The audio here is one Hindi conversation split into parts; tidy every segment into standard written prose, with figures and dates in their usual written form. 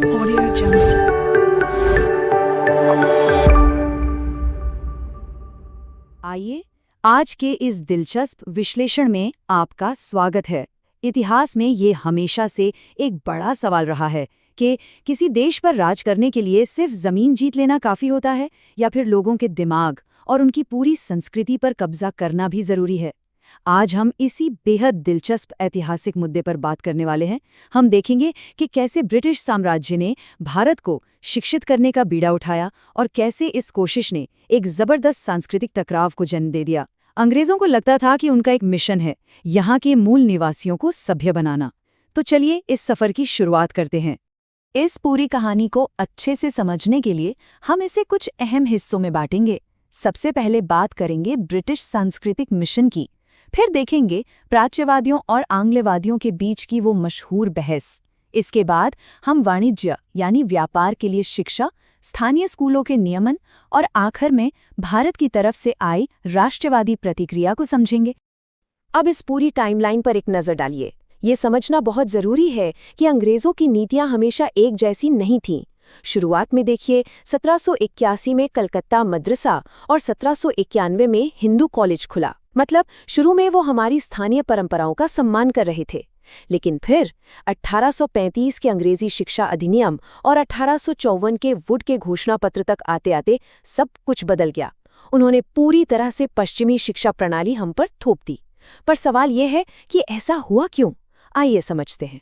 Audio Jungle. आइए, आज के इस दिलचस्प विश्लेषण में आपका स्वागत है। इतिहास में ये हमेशा से एक बड़ा सवाल रहा है कि किसी देश पर राज करने के लिए सिर्फ जमीन जीत लेना काफी होता है या फिर लोगों के दिमाग और उनकी पूरी संस्कृति पर कब्जा करना भी जरूरी है। आज हम इसी बेहद दिलचस्प ऐतिहासिक मुद्दे पर बात करने वाले हैं। हम देखेंगे कि कैसे ब्रिटिश साम्राज्य ने भारत को शिक्षित करने का बीड़ा उठाया और कैसे इस कोशिश ने एक जबरदस्त सांस्कृतिक टकराव को जन्म दे दिया। अंग्रेजों को लगता था कि उनका एक मिशन है यहाँ के मूल निवासियों को सभ्य बनाना। तो चलिए इस सफर की शुरुआत करते हैं। इस पूरी कहानी को अच्छे से समझने के लिए हम इसे कुछ अहम हिस्सों में बांटेंगे। सबसे पहले बात करेंगे ब्रिटिश सांस्कृतिक मिशन की, फिर देखेंगे प्राच्यवादियों और आंग्लवादियों के बीच की वो मशहूर बहस। इसके बाद हम वाणिज्य यानी व्यापार के लिए शिक्षा, स्थानीय स्कूलों के नियमन और आखिर में भारत की तरफ से आई राष्ट्रवादी प्रतिक्रिया को समझेंगे। अब इस पूरी टाइमलाइन पर एक नज़र डालिए। ये समझना बहुत ज़रूरी है कि अंग्रेज़ों की नीतियां हमेशा एक जैसी नहीं थीं। शुरुआत में देखिए, 1781 में कलकत्ता मद्रसा और 1791 में हिंदू कॉलेज खुला। मतलब शुरू में वो हमारी स्थानीय परंपराओं का सम्मान कर रहे थे, लेकिन फिर 1835 के अंग्रेजी शिक्षा अधिनियम और 1854 के वुड के घोषणा पत्र तक आते आते सब कुछ बदल गया। उन्होंने पूरी तरह से पश्चिमी शिक्षा प्रणाली हम पर थोप दी। पर सवाल यह है कि ऐसा हुआ क्यों? आइए समझते हैं।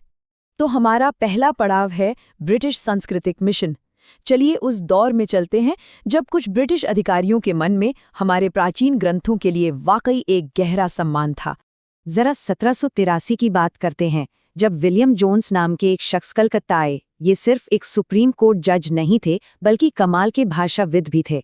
तो हमारा पहला पड़ाव है ब्रिटिश सांस्कृतिक मिशन। चलिए उस दौर में चलते हैं जब कुछ ब्रिटिश अधिकारियों के मन में हमारे प्राचीन ग्रंथों के लिए वाकई एक गहरा सम्मान था। जरा 1783 की बात करते हैं, जब विलियम जोन्स नाम के एक शख्स कलकत्ता आए। ये सिर्फ एक सुप्रीम कोर्ट जज नहीं थे, बल्कि कमाल के भाषाविद भी थे।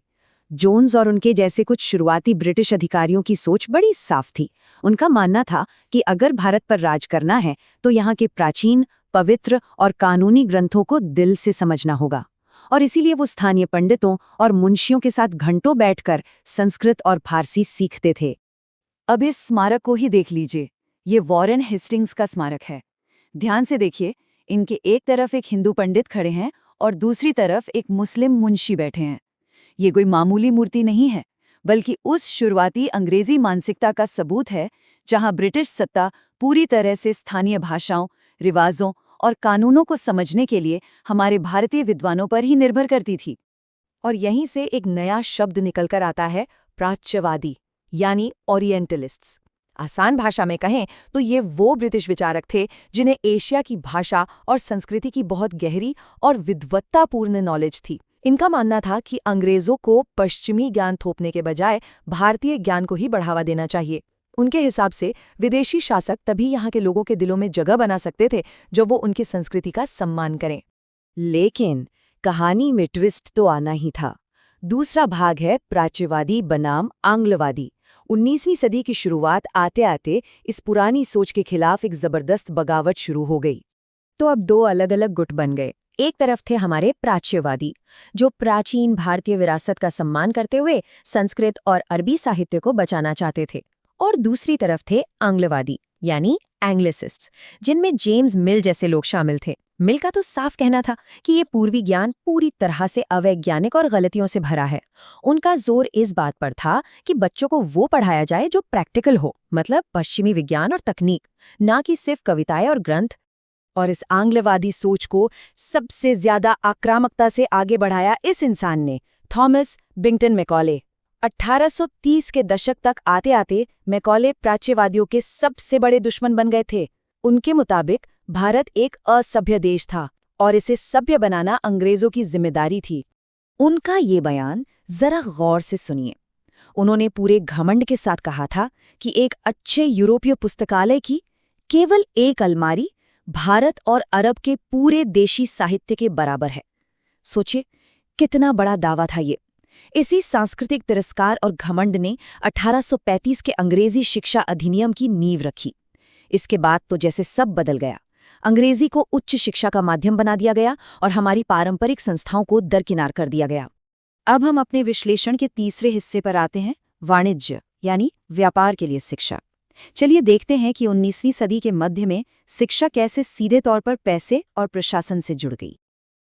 जोन्स और उनके जैसे कुछ शुरुआती ब्रिटिश अधिकारियों की सोच बड़ी साफ थी। उनका मानना था कि अगर भारत पर राज करना है तो यहाँ के प्राचीन, पवित्र और कानूनी ग्रंथों को दिल से समझना होगा। और इसीलिए वो स्थानीय पंडितों और मुंशियों के साथ घंटों बैठकर संस्कृत और फारसी सीखते थे। अब इस स्मारक को ही देख लीजिए। ये वॉरेन हेस्टिंग्स का स्मारक है। ध्यान से देखिए, इनके एक तरफ एक हिंदू पंडित खड़े हैं और दूसरी तरफ एक मुस्लिम मुंशी बैठे हैं। ये कोई मामूली मूर्ति नहीं है, बल्कि उस शुरुआती अंग्रेजी मानसिकता का सबूत है जहां ब्रिटिश सत्ता पूरी तरह से स्थानीय भाषाओं, रिवाजों और कानूनों को समझने के लिए हमारे भारतीय विद्वानों पर ही निर्भर करती थी। और यहीं से एक नया शब्द निकलकर आता है, प्राच्यवादी यानी ओरिएंटलिस्ट्स। आसान भाषा में कहें तो ये वो ब्रिटिश विचारक थे जिन्हें एशिया की भाषा और संस्कृति की बहुत गहरी और विद्वत्तापूर्ण नॉलेज थी। इनका मानना था कि अंग्रेजों को पश्चिमी ज्ञान थोपने के बजाय भारतीय ज्ञान को ही बढ़ावा देना चाहिए। उनके हिसाब से विदेशी शासक तभी यहाँ के लोगों के दिलों में जगह बना सकते थे जो वो उनकी संस्कृति का सम्मान करें। लेकिन कहानी में ट्विस्ट तो आना ही था। दूसरा भाग है प्राच्यवादी बनाम आंग्लवादी। 19वीं सदी की शुरुआत आते आते इस पुरानी सोच के खिलाफ एक जबरदस्त बगावत शुरू हो गई। तो अब दो अलग अलग गुट बन गए। एक तरफ थे हमारे प्राच्यवादी, जो प्राचीन भारतीय विरासत का सम्मान करते हुए संस्कृत और अरबी साहित्य को बचाना चाहते थे। और दूसरी तरफ थे आंग्लवादी यानी एंग्लिसिस्ट्स, जिनमें जेम्स मिल जैसे लोग शामिल थे। मिल का तो साफ कहना था कि ये पूर्वी ज्ञान पूरी तरह से अवैज्ञानिक और गलतियों से भरा है। उनका जोर इस बात पर था कि बच्चों को वो पढ़ाया जाए जो प्रैक्टिकल हो, मतलब पश्चिमी विज्ञान और तकनीक, ना कि सिर्फ कविताएं और ग्रंथ। और इस आंग्लवादी सोच को सबसे ज्यादा आक्रामकता से आगे बढ़ाया इस इंसान ने, थॉमस बिंगटन मैकॉले। 1830 के दशक तक आते आते मैकॉले प्राच्यवादियों के सबसे बड़े दुश्मन बन गए थे। उनके मुताबिक भारत एक असभ्य देश था और इसे सभ्य बनाना अंग्रेजों की जिम्मेदारी थी। उनका ये बयान जरा गौर से सुनिए। उन्होंने पूरे घमंड के साथ कहा था कि एक अच्छे यूरोपीय पुस्तकालय की केवल एक अलमारी भारत और अरब के पूरे देशी साहित्य के बराबर है। सोचिए कितना बड़ा दावा था ये। इसी सांस्कृतिक तिरस्कार और घमंड ने 1835 के अंग्रेजी शिक्षा अधिनियम की नींव रखी। इसके बाद तो जैसे सब बदल गया। अंग्रेजी को उच्च शिक्षा का माध्यम बना दिया गया और हमारी पारंपरिक संस्थाओं को दरकिनार कर दिया गया। अब हम अपने विश्लेषण के तीसरे हिस्से पर आते हैं, वाणिज्य यानी व्यापार के लिए शिक्षा। चलिए देखते हैं कि 19वीं सदी के मध्य में शिक्षा कैसे सीधे तौर पर पैसे और प्रशासन से जुड़ गई।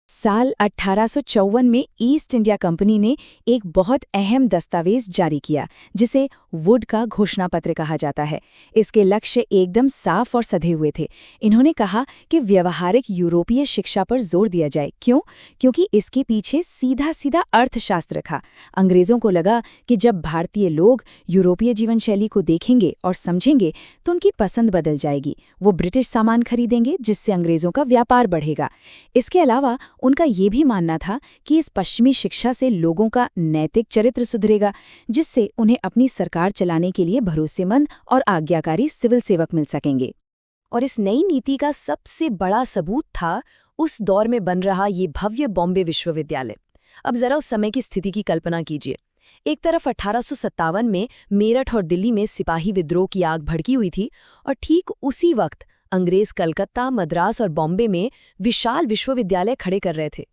साल 1854 में ईस्ट इंडिया कंपनी ने एक बहुत अहम दस्तावेज जारी किया, जिसे वुड का घोषणा पत्र कहा जाता है। इसके लक्ष्य एकदम साफ और सधे हुए थे। इन्होंने कहा कि व्यवहारिक यूरोपीय शिक्षा पर जोर दिया जाए। क्यों? क्योंकि इसके पीछे सीधा सीधा अर्थशास्त्र था। अंग्रेजों को लगा कि जब भारतीय लोग यूरोपीय जीवन शैली को देखेंगे और समझेंगे तो उनकी पसंद बदल जाएगी। वो ब्रिटिश सामान खरीदेंगे, जिससे अंग्रेजों का व्यापार बढ़ेगा। इसके अलावा उनका ये भी मानना था कि इस पश्चिमी शिक्षा से लोगों का नैतिक चरित्र सुधरेगा, जिससे उन्हें अपनी सरकार चलाने के लिए भरोसेमंद और आज्ञाकारी सिविल सेवक मिल सकेंगे। और इस नई नीति का सबसे बड़ा सबूत था उस दौर में बन रहा ये भव्य बॉम्बे विश्वविद्यालय। अब जरा उस समय की स्थिति की कल्पना कीजिए। एक तरफ 1857 में मेरठ और दिल्ली में सिपाही विद्रोह की आग भड़की हुई थी, और ठीक उसी वक्त अंग्रेज कलकत्ता, मद्रास और बॉम्बे में विशाल विश्वविद्यालय खड़े कर रहे थे।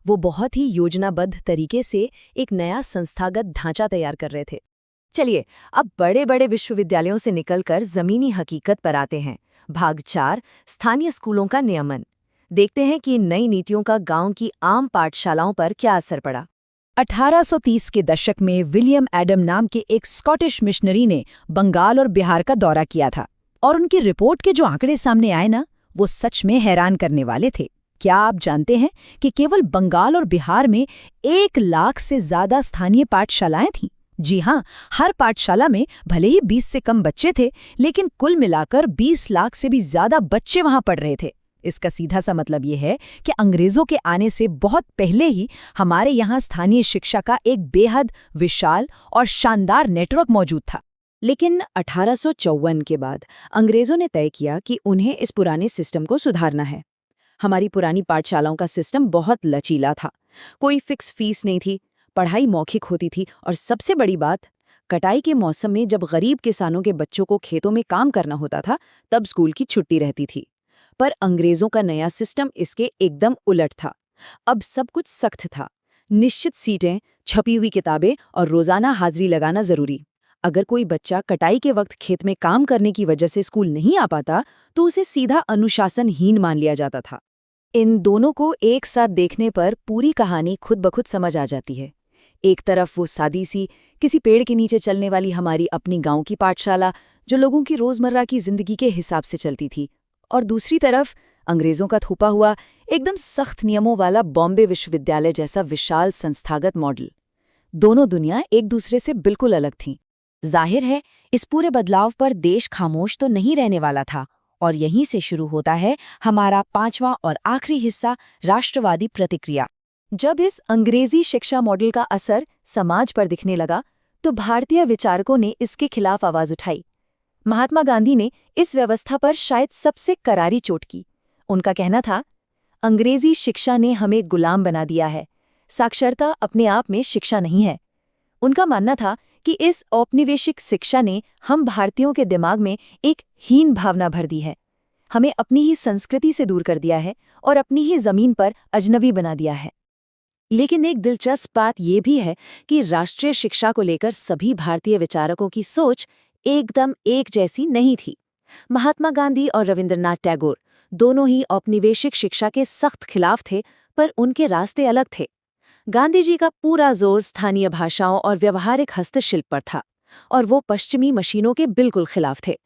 वो बहुत ही योजनाबद्ध तरीके से एक नया संस्थागत ढांचा तैयार कर रहे थे। चलिए, अब बड़े बड़े विश्वविद्यालयों से निकलकर जमीनी हकीकत पर आते हैं। भाग 4, स्थानीय स्कूलों का नियमन। देखते हैं कि इन नई नीतियों का गांव की आम पाठशालाओं पर क्या असर पड़ा। 1830 के दशक में विलियम एडम नाम के एक स्कॉटिश मिशनरी ने बंगाल और बिहार का दौरा किया था, और उनकी रिपोर्ट के जो आंकड़े सामने आए ना, वो सच में हैरान करने वाले थे। क्या आप जानते हैं कि केवल बंगाल और बिहार में 1 लाख से ज्यादा स्थानीय पाठशालाएं थीं? जी हाँ, हर पाठशाला में भले ही 20 से कम बच्चे थे, लेकिन कुल मिलाकर 20 लाख से भी ज्यादा बच्चे वहां पढ़ रहे थे। इसका सीधा सा मतलब ये है कि अंग्रेजों के आने से बहुत पहले ही हमारे यहाँ स्थानीय शिक्षा का एक बेहद विशाल और शानदार नेटवर्क मौजूद था। लेकिन 1854 के बाद अंग्रेजों ने तय किया कि उन्हें इस पुराने सिस्टम को सुधारना है। हमारी पुरानी पाठशालाओं का सिस्टम बहुत लचीला था। कोई फिक्स फीस नहीं थी, पढ़ाई मौखिक होती थी, और सबसे बड़ी बात, कटाई के मौसम में जब गरीब किसानों के बच्चों को खेतों में काम करना होता था, तब स्कूल की छुट्टी रहती थी। पर अंग्रेजों का नया सिस्टम इसके एकदम उलट था। अब सब कुछ सख्त था। निश्चित सीटें, छपी हुई किताबें और रोजाना हाजिरी लगाना जरूरी। अगर कोई बच्चा कटाई के वक्त खेत में काम करने की वजह से स्कूल नहीं आ पाता, तो उसे सीधा अनुशासनहीन मान लिया जाता था। इन दोनों को एक साथ देखने पर पूरी कहानी खुद ब खुद समझ आ जाती है। एक तरफ वो सादी सी, किसी पेड़ के नीचे चलने वाली हमारी अपनी गांव की पाठशाला, जो लोगों की रोजमर्रा की जिंदगी के हिसाब से चलती थी, और दूसरी तरफ अंग्रेजों का थोपा हुआ, एकदम सख्त नियमों वाला बॉम्बे विश्वविद्यालय जैसा विशाल संस्थागत मॉडल। दोनों दुनिया एक दूसरे से बिल्कुल अलग थीं। जाहिर है, इस पूरे बदलाव पर देश खामोश तो नहीं रहने वाला था, और यहीं से शुरू होता है हमारा 5वां और आखिरी हिस्सा, राष्ट्रवादी प्रतिक्रिया। जब इस अंग्रेजी शिक्षा मॉडल का असर समाज पर दिखने लगा, तो भारतीय विचारकों ने इसके खिलाफ आवाज उठाई। महात्मा गांधी ने इस व्यवस्था पर शायद सबसे करारी चोट की। उनका कहना था, अंग्रेजी शिक्षा ने हमें गुलाम बना दिया है, साक्षरता अपने आप में शिक्षा नहीं है। उनका मानना था कि इस औपनिवेशिक शिक्षा ने हम भारतीयों के दिमाग में एक हीन भावना भर दी है, हमें अपनी ही संस्कृति से दूर कर दिया है और अपनी ही जमीन पर अजनबी बना दिया है। लेकिन एक दिलचस्प बात यह भी है कि राष्ट्रीय शिक्षा को लेकर सभी भारतीय विचारकों की सोच एकदम एक जैसी नहीं थी। महात्मा गांधी और रविंद्रनाथ टैगोर दोनों ही औपनिवेशिक शिक्षा के सख्त खिलाफ थे, पर उनके रास्ते अलग थे। गांधी जी का पूरा जोर स्थानीय भाषाओं और व्यवहारिक हस्तशिल्प पर था, और वो पश्चिमी मशीनों के बिल्कुल खिलाफ थे।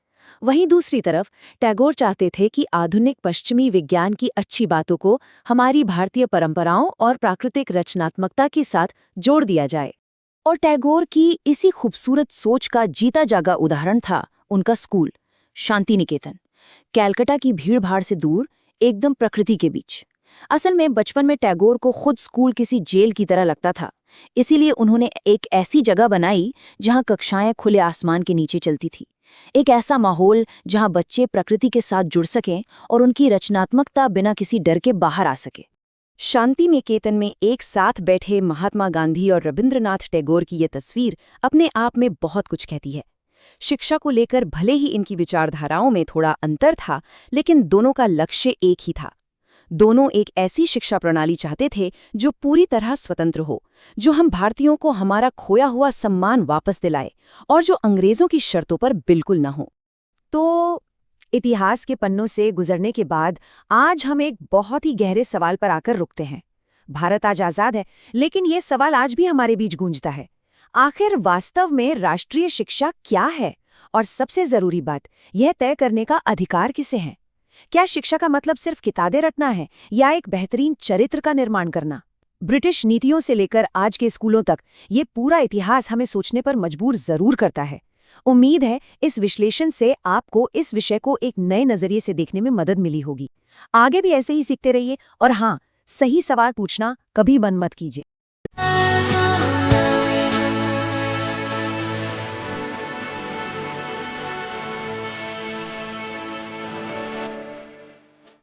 वहीं दूसरी तरफ टैगोर चाहते थे कि आधुनिक पश्चिमी विज्ञान की अच्छी बातों को हमारी भारतीय परंपराओं और प्राकृतिक रचनात्मकता के साथ जोड़ दिया जाए। और टैगोर की इसी खूबसूरत सोच का जीता जागा उदाहरण था उनका स्कूल, शांति निकेतन, कैलकाटा की भीड़-भाड़ से दूर, एकदम प्रकृति के बीच। असल में बचपन में टैगोर को खुद स्कूल किसी जेल की तरह लगता था, इसीलिए उन्होंने एक ऐसी जगह बनाई जहां कक्षाएं खुले आसमान के नीचे चलती थी। एक ऐसा माहौल जहां बच्चे प्रकृति के साथ जुड़ सकें और उनकी रचनात्मकता बिना किसी डर के बाहर आ सके। शांति निकेतन में एक साथ बैठे महात्मा गांधी और रविंद्रनाथ टैगोर की ये तस्वीर अपने आप में बहुत कुछ कहती है। शिक्षा को लेकर भले ही इनकी विचारधाराओं में थोड़ा अंतर था, लेकिन दोनों का लक्ष्य एक ही था। दोनों एक ऐसी शिक्षा प्रणाली चाहते थे जो पूरी तरह स्वतंत्र हो, जो हम भारतीयों को हमारा खोया हुआ सम्मान वापस दिलाए, और जो अंग्रेजों की शर्तों पर बिल्कुल न हो। तो इतिहास के पन्नों से गुजरने के बाद आज हम एक बहुत ही गहरे सवाल पर आकर रुकते हैं। भारत आज आजाद है, लेकिन ये सवाल आज भी हमारे बीच गूंजता है। आखिर वास्तव में राष्ट्रीय शिक्षा क्या है? और सबसे जरूरी बात, यह तय करने का अधिकार किसे है? क्या शिक्षा का मतलब सिर्फ किताबें रटना है या एक बेहतरीन चरित्र का निर्माण करना? ब्रिटिश नीतियों से लेकर आज के स्कूलों तक ये पूरा इतिहास हमें सोचने पर मजबूर जरूर करता है। उम्मीद है इस विश्लेषण से आपको इस विषय को एक नए नजरिए से देखने में मदद मिली होगी। आगे भी ऐसे ही सीखते रहिए और हाँ, सही सवाल पूछना कभी बंद मत कीजिए।